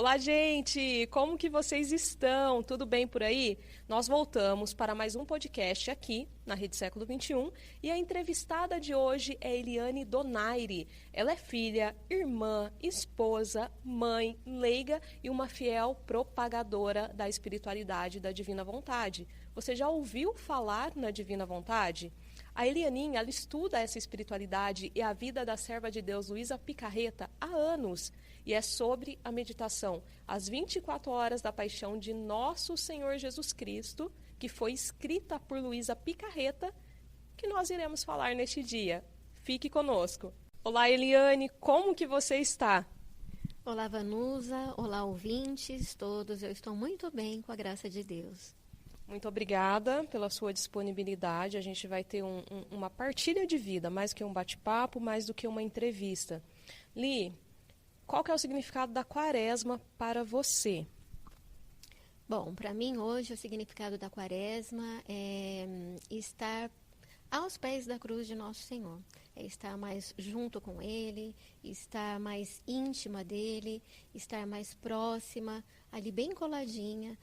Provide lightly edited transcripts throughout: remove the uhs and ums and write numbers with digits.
Olá, gente! Como que vocês estão? Tudo bem por aí? Nós voltamos para mais um podcast aqui na Rede Século XXI e a entrevistada de hoje é Eliane Donaire. Ela é filha, irmã, esposa, mãe, leiga e uma fiel propagadora da espiritualidade e da divina vontade. Você já ouviu falar na divina vontade? A Elianinha, ela estuda essa espiritualidade e a vida da serva de Deus, Luísa Picarreta, há anos. E é sobre a meditação, as 24 horas da paixão de nosso Senhor Jesus Cristo, que foi escrita por Luísa Picarreta, que nós iremos falar neste dia. Fique conosco. Olá, Eliane, como que você está? Olá, Vanusa. Olá, ouvintes todos. Eu estou muito bem, com a graça de Deus. Muito obrigada pela sua disponibilidade. A gente vai ter uma partilha de vida, mais do que um bate-papo, mais do que uma entrevista. Li, qual que é o significado da quaresma para você? Bom, para mim hoje o significado da quaresma é estar aos pés da cruz de Nosso Senhor. É estar mais junto com Ele, estar mais íntima dEle, estar mais próxima, ali bem coladinha,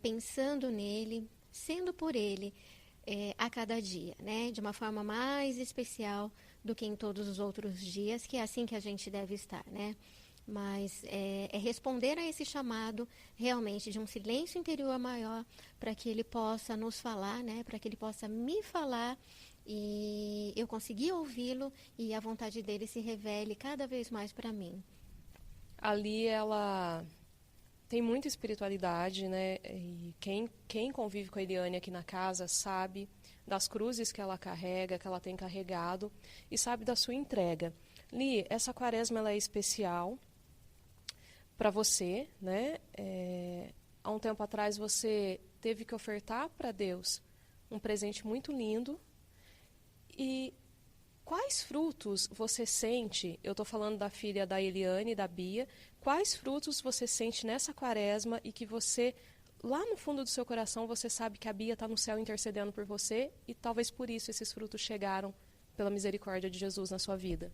pensando nele, sendo por Ele a cada dia, né? De uma forma mais especial do que em todos os outros dias, que é assim que a gente deve estar, né? Mas é responder a esse chamado realmente de um silêncio interior maior para que Ele possa nos falar, né? Para que Ele possa me falar e eu conseguir ouvi-lo e a vontade dEle se revele cada vez mais para mim. Ali ela tem muita espiritualidade, né? E quem convive com a Eliane aqui na casa sabe das cruzes que ela carrega, que ela tem carregado e sabe da sua entrega. Li, essa quaresma ela é especial para você, né? Há um tempo atrás você teve que ofertar para Deus um presente muito lindo. E quais frutos você sente, eu estou falando da filha da Eliane e da Bia, quais frutos você sente nessa quaresma e que você, lá no fundo do seu coração, você sabe que a Bia está no céu intercedendo por você e talvez por isso esses frutos chegaram pela misericórdia de Jesus na sua vida?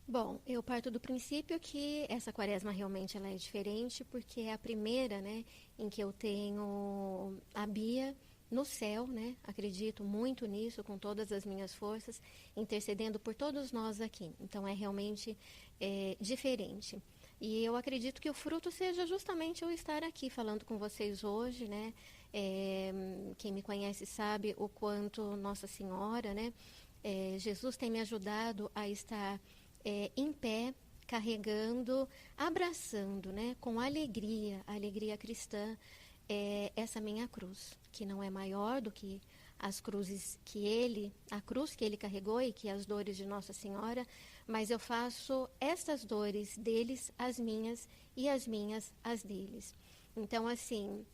Bom, eu parto do princípio que essa quaresma realmente ela é diferente, porque é a primeira, né, em que eu tenho a Bia no céu, né? Acredito muito nisso, com todas as minhas forças, intercedendo por todos nós aqui. Então, é realmente diferente. E eu acredito que o fruto seja justamente eu estar aqui falando com vocês hoje, né? Quem me conhece sabe o quanto Nossa Senhora, né? Jesus tem me ajudado a estar em pé, carregando, abraçando, né? Com alegria, a alegria cristã, essa minha cruz, que não é maior do que as cruzes a cruz que ele carregou e que as dores de Nossa Senhora, mas eu faço estas dores deles as minhas e as minhas as deles. Então, assim,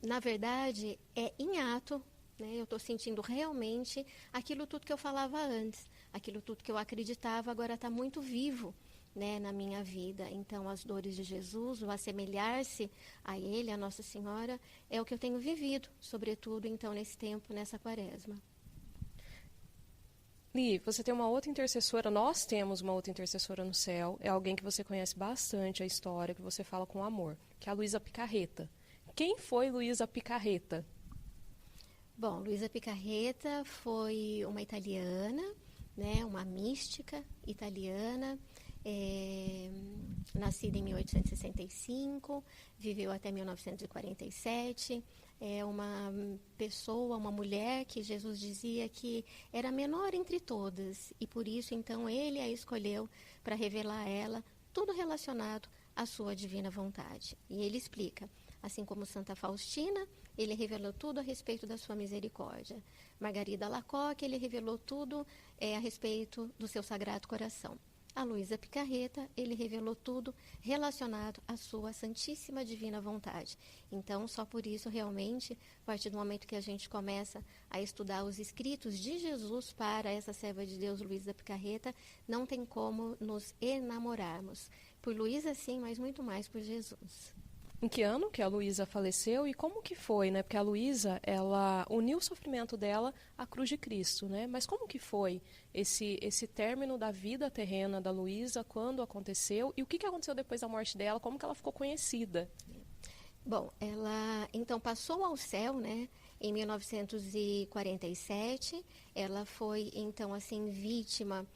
na verdade, é em ato, né? Eu estou sentindo realmente aquilo tudo que eu falava antes, aquilo tudo que eu acreditava, agora está muito vivo, né, na minha vida. Então, as dores de Jesus, o assemelhar-se a Ele, a Nossa Senhora, é o que eu tenho vivido, sobretudo, então, nesse tempo, nessa quaresma. Li, você tem uma outra intercessora, nós temos uma outra intercessora no céu, é alguém que você conhece bastante a história, que você fala com amor, que é a Luísa Picarreta. Quem foi Luísa Picarreta? Bom, Luísa Picarreta foi uma italiana, né, uma mística italiana, nascida em 1865, viveu até 1947, é uma pessoa, uma mulher que Jesus dizia que era menor entre todas e por isso então ele a escolheu para revelar a ela tudo relacionado à sua divina vontade. E ele explica, assim como Santa Faustina, ele revelou tudo a respeito da sua misericórdia. Margarida Alacoque, ele revelou tudo a respeito do seu Sagrado Coração. A Luísa Picarreta, ele revelou tudo relacionado à sua Santíssima Divina Vontade. Então, só por isso, realmente, a partir do momento que a gente começa a estudar os escritos de Jesus para essa serva de Deus, Luísa Picarreta, não tem como nos enamorarmos. Por Luísa, sim, mas muito mais por Jesus. Em que ano que a Luísa faleceu e como que foi, né? Porque a Luísa, ela uniu o sofrimento dela à cruz de Cristo, né? Mas como que foi esse término da vida terrena da Luísa, quando aconteceu e o que aconteceu depois da morte dela, como que ela ficou conhecida? Bom, ela então passou ao céu, né? Em 1947, ela foi então assim vítima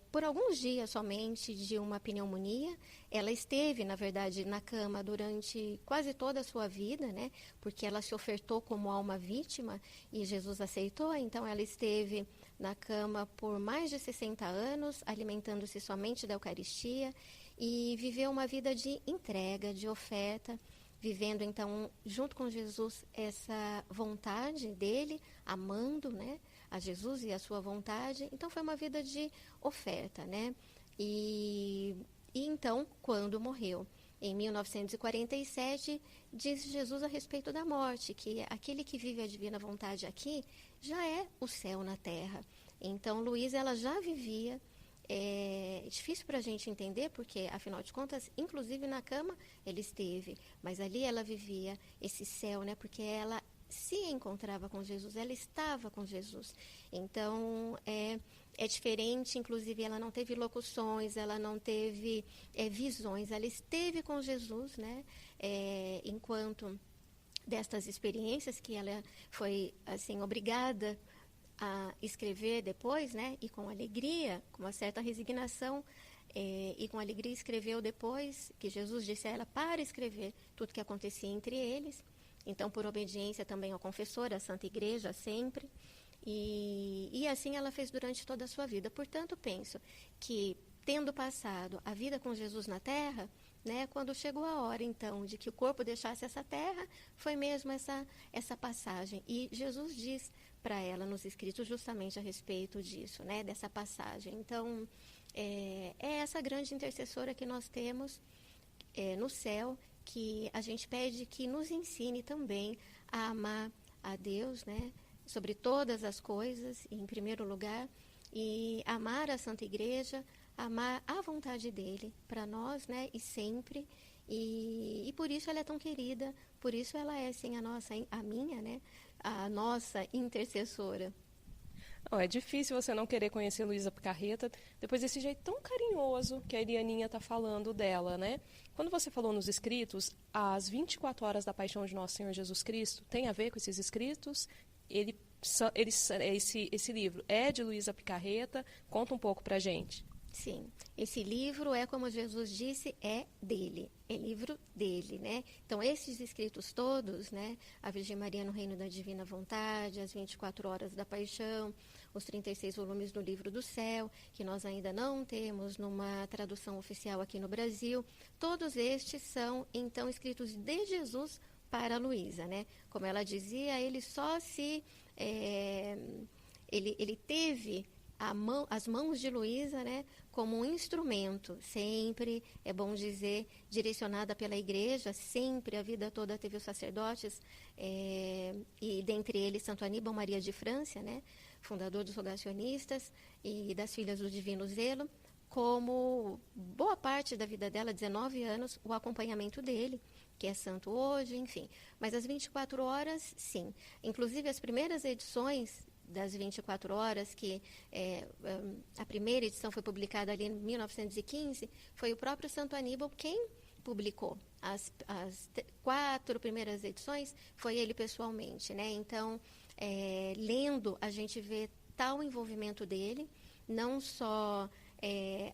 por alguns dias somente de uma pneumonia. Ela esteve, na verdade, na cama durante quase toda a sua vida, né? Porque ela se ofertou como alma vítima e Jesus aceitou. Então, ela esteve na cama por mais de 60 anos, alimentando-se somente da Eucaristia e viveu uma vida de entrega, de oferta, vivendo então junto com Jesus essa vontade dele, amando, né, a Jesus e a sua vontade. Então foi uma vida de oferta, né? E então, quando morreu, em 1947, diz Jesus a respeito da morte, que aquele que vive a divina vontade aqui já é o céu na terra. Então, Luísa, ela já vivia. É difícil para a gente entender, porque, afinal de contas, inclusive na cama ele esteve, mas ali ela vivia esse céu, né? Porque ela se encontrava com Jesus, ela estava com Jesus. Então, é diferente, inclusive ela não teve locuções, ela não teve visões, ela esteve com Jesus, né? Enquanto destas experiências que ela foi, assim, obrigada a escrever depois, né? E com alegria, com uma certa resignação, e com alegria escreveu depois, que Jesus disse a ela para escrever tudo que acontecia entre eles. Então, por obediência também ao confessor, à Santa Igreja, sempre. E assim ela fez durante toda a sua vida. Portanto, penso que, tendo passado a vida com Jesus na terra, né, quando chegou a hora, então, de que o corpo deixasse essa terra, foi mesmo essa passagem. E Jesus diz para ela nos escritos justamente a respeito disso, né, dessa passagem. Então, é essa grande intercessora que nós temos no céu, que a gente pede que nos ensine também a amar a Deus, né, sobre todas as coisas, em primeiro lugar, e amar a Santa Igreja, amar a vontade dele para nós, né, e sempre. E por isso ela é tão querida, por isso ela é, assim, a minha, né, a nossa intercessora. Não, é difícil você não querer conhecer Luísa Picarreta depois desse jeito tão carinhoso que a Elianinha está falando dela, né? Quando você falou nos escritos, as 24 horas da paixão de Nosso Senhor Jesus Cristo tem a ver com esses escritos? Esse livro é de Luísa Picarreta? Conta um pouco pra gente. Sim, esse livro é, como Jesus disse, é dele, é livro dele, né? Então, esses escritos todos, né? A Virgem Maria no Reino da Divina Vontade, as 24 Horas da Paixão, os 36 volumes do Livro do Céu, que nós ainda não temos numa tradução oficial aqui no Brasil, todos estes são, então, escritos de Jesus para Luísa, né? Como ela dizia, ele só se... ele teve as mãos de Luísa, né, como um instrumento, sempre, é bom dizer, direcionada pela Igreja, sempre, a vida toda teve os sacerdotes, e dentre eles Santo Aníbal Maria de França, né, fundador dos rogacionistas e das Filhas do Divino Zelo, como boa parte da vida dela, 19 anos, o acompanhamento dele, que é santo hoje, enfim. Mas as 24 horas, sim. Inclusive, as primeiras edições das 24 horas, que a primeira edição foi publicada ali em 1915, foi o próprio Santo Aníbal quem publicou. As 4 primeiras edições foi ele pessoalmente, né? Então, lendo, a gente vê tal envolvimento dele, não só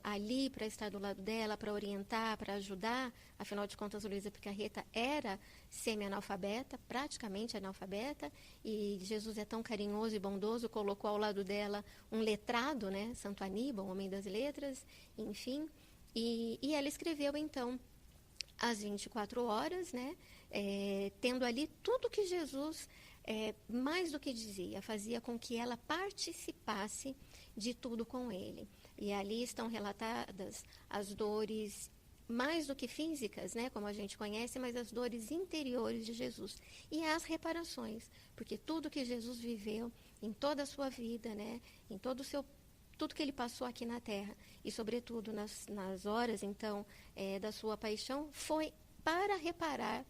ali para estar do lado dela, para orientar, para ajudar. Afinal de contas, Luísa Picarreta era semi-analfabeta, praticamente analfabeta, e Jesus é tão carinhoso e bondoso, colocou ao lado dela um letrado, né, Santo Aníbal, homem das letras, enfim, e ela escreveu, então, as 24 horas, né, tendo ali tudo que Jesus, mais do que dizia, fazia com que ela participasse de tudo com ele. E ali estão relatadas as dores mais do que físicas, né, como a gente conhece, mas as dores interiores de Jesus. E as reparações, porque tudo que Jesus viveu em toda a sua vida, né, em todo o seu, tudo que ele passou aqui na Terra, e sobretudo nas horas, então, da sua paixão, foi para reparar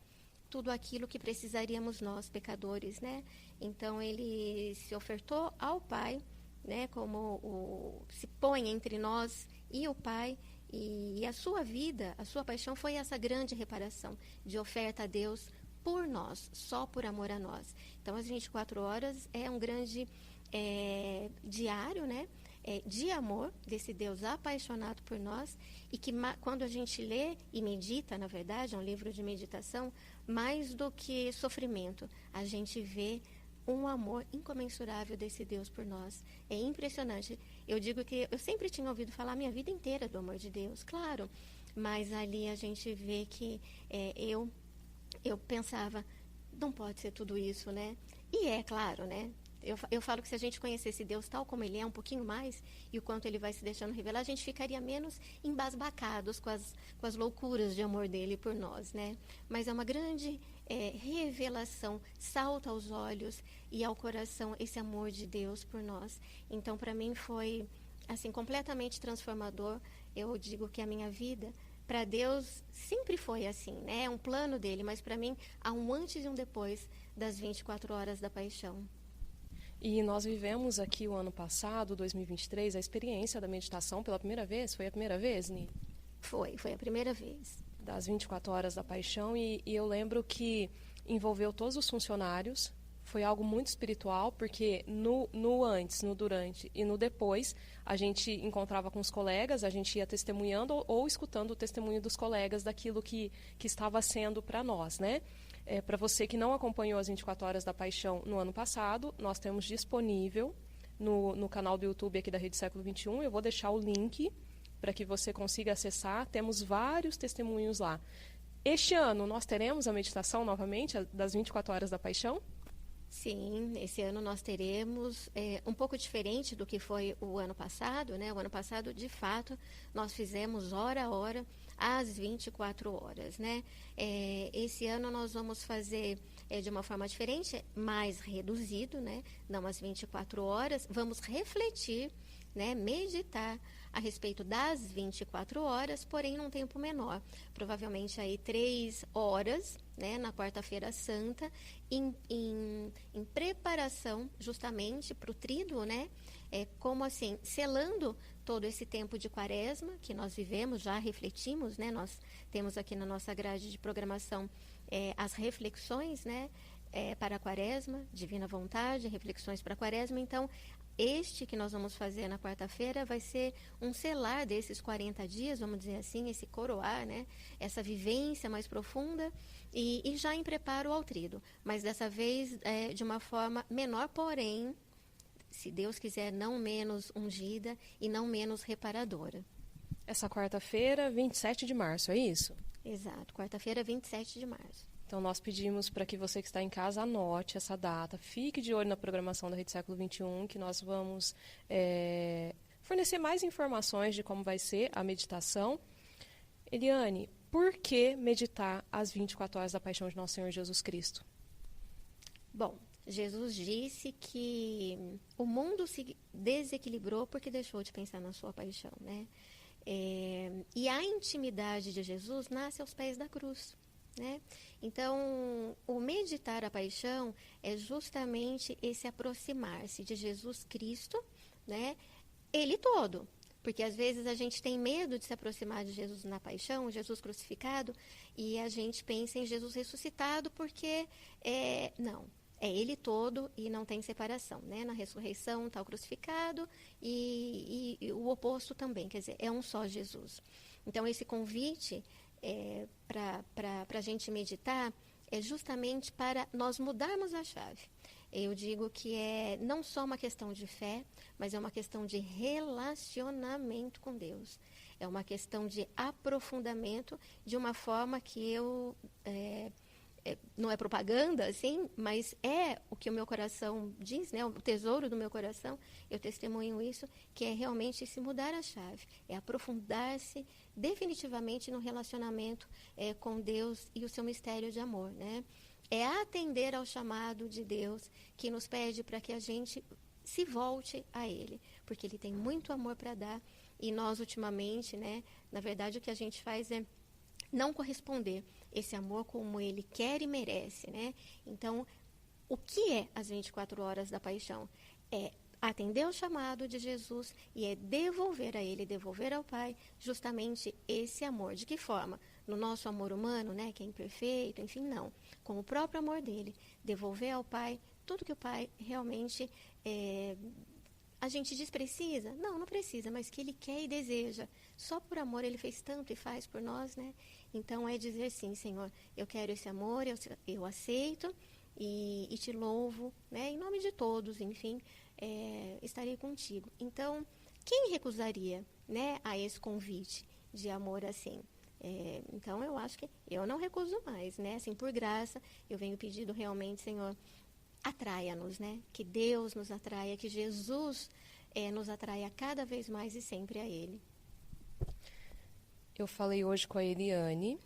tudo aquilo que precisaríamos nós, pecadores, né? Então, ele se ofertou ao Pai, né? Se põe entre nós e o Pai, e a sua vida, a sua paixão foi essa grande reparação de oferta a Deus por nós, só por amor a nós. Então, as 24 horas é um grande diário, né? De amor desse Deus apaixonado por nós, e que quando a gente lê e medita, na verdade, é um livro de meditação, mais do que sofrimento, a gente vê um amor incomensurável desse Deus por nós. É impressionante. Eu digo que eu sempre tinha ouvido falar a minha vida inteira do amor de Deus, claro, mas ali a gente vê que eu pensava, não pode ser tudo isso, né? E é claro, né? Eu falo que se a gente conhecesse Deus tal como Ele é, um pouquinho mais, e o quanto Ele vai se deixando revelar, a gente ficaria menos embasbacados com as loucuras de amor dEle por nós, né? Mas é uma grande revelação, salta aos olhos e ao coração esse amor de Deus por nós. Então, para mim foi, assim, completamente transformador. Eu digo que a minha vida, para Deus, sempre foi assim, né? É um plano dEle, mas para mim, há um antes e um depois das 24 horas da paixão. E nós vivemos aqui o ano passado, 2023, a experiência da meditação pela primeira vez. Foi a primeira vez, Ni? Foi a primeira vez. Das 24 horas da paixão, e eu lembro que envolveu todos os funcionários. Foi algo muito espiritual, porque no antes, no durante e no depois, a gente encontrava com os colegas, a gente ia testemunhando ou escutando o testemunho dos colegas daquilo que estava sendo para nós, né? Para você que não acompanhou as 24 horas da paixão no ano passado, nós temos disponível no canal do YouTube aqui da Rede Século XXI. Eu vou deixar o link para que você consiga acessar. Temos vários testemunhos lá. Este ano nós teremos a meditação novamente, das 24 horas da paixão? Sim, esse ano nós teremos um pouco diferente do que foi o ano passado, né? O ano passado, de fato, nós fizemos hora a hora, às 24 horas, né? Esse ano nós vamos fazer de uma forma diferente, mais reduzido, né? Não às 24 horas, vamos refletir, né? Meditar a respeito das 24 horas, porém num tempo menor, provavelmente aí 3 horas, né, na quarta-feira santa, em preparação justamente para o tríduo, né, como assim, selando todo esse tempo de quaresma que nós vivemos, já refletimos, né, nós temos aqui na nossa grade de programação as reflexões, né, para a quaresma, divina vontade, reflexões para a quaresma. Então, este que nós vamos fazer na quarta-feira vai ser um selar desses 40 dias, vamos dizer assim, esse coroar, né? Essa vivência mais profunda e já em preparo ao tríduo. Mas dessa vez de uma forma menor, porém, se Deus quiser, não menos ungida e não menos reparadora. Essa quarta-feira, 27 de março, é isso? Exato, quarta-feira, 27 de março. Então, nós pedimos para que você que está em casa anote essa data, fique de olho na programação da Rede Século XXI, que nós vamos fornecer mais informações de como vai ser a meditação. Eliane, por que meditar as 24 horas da paixão de Nosso Senhor Jesus Cristo? Bom, Jesus disse que o mundo se desequilibrou porque deixou de pensar na sua paixão, né? E a intimidade de Jesus nasce aos pés da cruz, né? Então, o meditar a paixão é justamente esse aproximar-se de Jesus Cristo, né? Ele todo. Porque às vezes a gente tem medo de se aproximar de Jesus na paixão, Jesus crucificado, e a gente pensa em Jesus ressuscitado porque, não, é Ele todo e não tem separação, né? Na ressurreição está o crucificado e o oposto também, quer dizer, é um só Jesus. Então, esse convite para a gente meditar é justamente para nós mudarmos a chave. Eu digo que é não só uma questão de fé, mas é uma questão de relacionamento com Deus. É uma questão de aprofundamento de uma forma que não é propaganda, assim, mas é o que o meu coração diz, né? O tesouro do meu coração, eu testemunho isso, que é realmente se mudar a chave, é aprofundar-se definitivamente no relacionamento com Deus e o seu mistério de amor, né? É atender ao chamado de Deus que nos pede para que a gente se volte a Ele, porque Ele tem muito amor para dar e nós ultimamente, né? Na verdade, o que a gente faz é não corresponder esse amor como ele quer e merece, né? Então, o que é as 24 horas da paixão? É atender o chamado de Jesus e é devolver a ele, devolver ao Pai, justamente esse amor. De que forma? No nosso amor humano, né, que é imperfeito, enfim, não. Com o próprio amor dele, devolver ao Pai tudo que o Pai realmente a gente diz precisa? Não, não precisa, mas que ele quer e deseja. Só por amor ele fez tanto e faz por nós, né? Então é dizer sim, Senhor, eu quero esse amor, eu aceito e te louvo, né? Em nome de todos, enfim, estarei contigo. Então, quem recusaria, né, a esse convite de amor assim? Então, eu acho que eu não recuso mais, né? Assim, por graça, eu venho pedindo realmente, Senhor, atraia-nos, né? Que Deus nos atraia, que Jesus nos atraia cada vez mais e sempre a Ele. Eu falei hoje com a Eliane,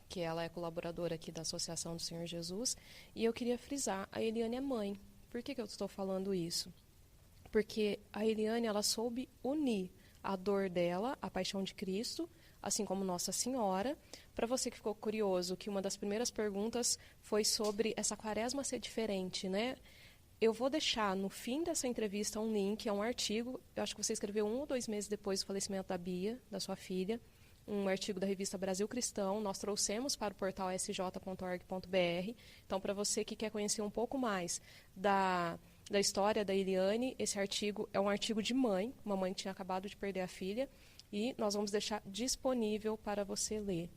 que ela é colaboradora aqui da Associação do Senhor Jesus, e eu queria frisar, a Eliane é mãe. Por que eu estou falando isso? Porque a Eliane, ela soube unir a dor dela, a paixão de Cristo, assim como Nossa Senhora. Para você que ficou curioso, que uma das primeiras perguntas foi sobre essa quaresma ser diferente, né? Eu vou deixar no fim dessa entrevista um link, é um artigo, eu acho que você escreveu 1 ou 2 meses depois do falecimento da Bia, da sua filha, um artigo da revista Brasil Cristão, nós trouxemos para o portal sj.org.br. Então, para você que quer conhecer um pouco mais da história da Eliane, esse artigo é um artigo de mãe, uma mãe que tinha acabado de perder a filha, e nós vamos deixar disponível para você ler.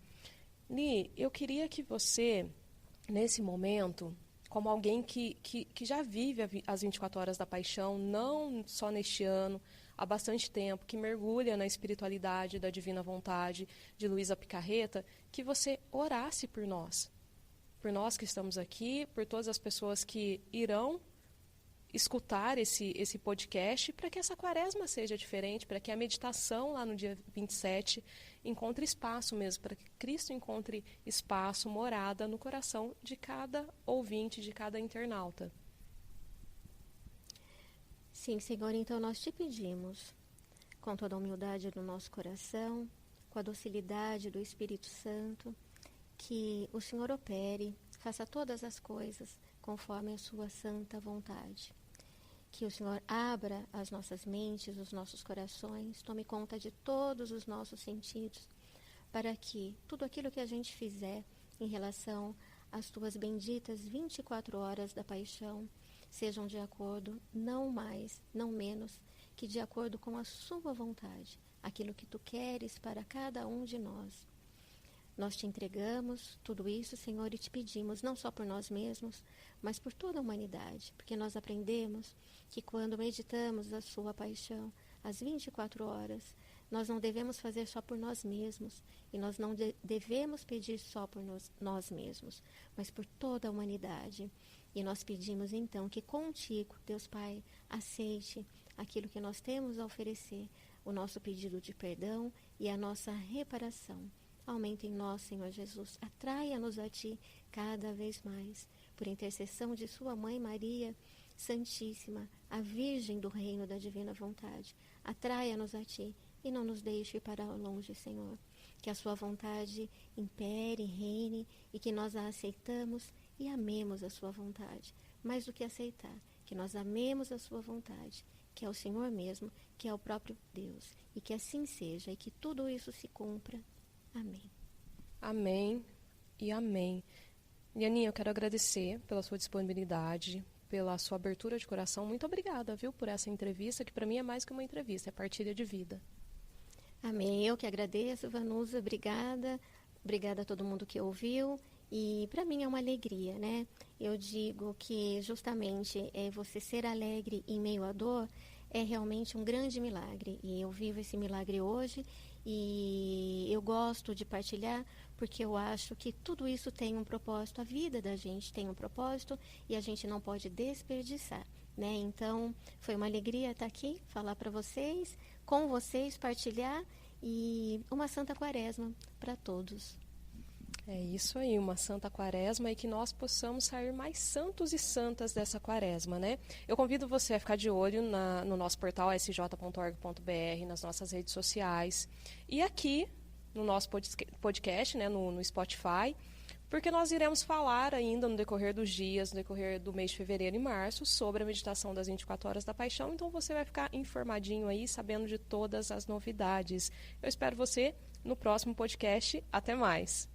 Li, eu queria que você, nesse momento, como alguém que já vive as 24 horas da paixão, não só neste ano, há bastante tempo, que mergulha na espiritualidade da divina vontade de Luísa Picarreta, que você orasse por nós que estamos aqui, por todas as pessoas que irão escutar esse podcast, para que essa quaresma seja diferente, para que a meditação lá no dia 27 encontre espaço mesmo, para que Cristo encontre espaço, morada no coração de cada ouvinte, de cada internauta. Sim, Senhor, então nós te pedimos, com toda a humildade do nosso coração, com a docilidade do Espírito Santo, que o Senhor opere, faça todas as coisas conforme a sua santa vontade. Que o Senhor abra as nossas mentes, os nossos corações, tome conta de todos os nossos sentidos, para que tudo aquilo que a gente fizer em relação às tuas benditas 24 horas da paixão sejam de acordo, não mais, não menos, que de acordo com a sua vontade, aquilo que tu queres para cada um de nós. Nós te entregamos tudo isso, Senhor, e te pedimos, não só por nós mesmos, mas por toda a humanidade, porque nós aprendemos que quando meditamos a sua paixão, às 24 horas, nós não devemos fazer só por nós mesmos, e nós não devemos pedir só por nós mesmos, mas por toda a humanidade. E nós pedimos, então, que contigo, Deus Pai, aceite aquilo que nós temos a oferecer, o nosso pedido de perdão e a nossa reparação. Aumenta em nós, Senhor Jesus, atraia-nos a Ti cada vez mais, por intercessão de Sua Mãe Maria Santíssima, a Virgem do Reino da Divina Vontade. Atraia-nos a Ti e não nos deixe ir para longe, Senhor. Que a Sua vontade impere, reine e que nós a aceitamos e amemos a Sua vontade. Mais do que aceitar, que nós amemos a Sua vontade, que é o Senhor mesmo, que é o próprio Deus. E que assim seja e que tudo isso se cumpra. Amém. Amém e amém. Lianinha, eu quero agradecer pela sua disponibilidade, pela sua abertura de coração. Muito obrigada, viu, por essa entrevista, que para mim é mais que uma entrevista, é partilha de vida. Amém. Eu que agradeço, Vanusa. Obrigada. Obrigada a todo mundo que ouviu. E para mim é uma alegria, né? Eu digo que justamente você ser alegre em meio à dor é realmente um grande milagre. E eu vivo esse milagre hoje. E eu gosto de partilhar porque eu acho que tudo isso tem um propósito, a vida da gente tem um propósito e a gente não pode desperdiçar, né? Então, foi uma alegria estar aqui, falar para vocês, com vocês, partilhar e uma Santa Quaresma para todos. É isso aí, uma Santa Quaresma e que nós possamos sair mais santos e santas dessa Quaresma, né? Eu convido você a ficar de olho no nosso portal sj.org.br, nas nossas redes sociais e aqui no nosso podcast, né, no Spotify, porque nós iremos falar ainda no decorrer dos dias, no decorrer do mês de fevereiro e março, sobre a meditação das 24 horas da paixão. Então você vai ficar informadinho aí, sabendo de todas as novidades. Eu espero você no próximo podcast. Até mais!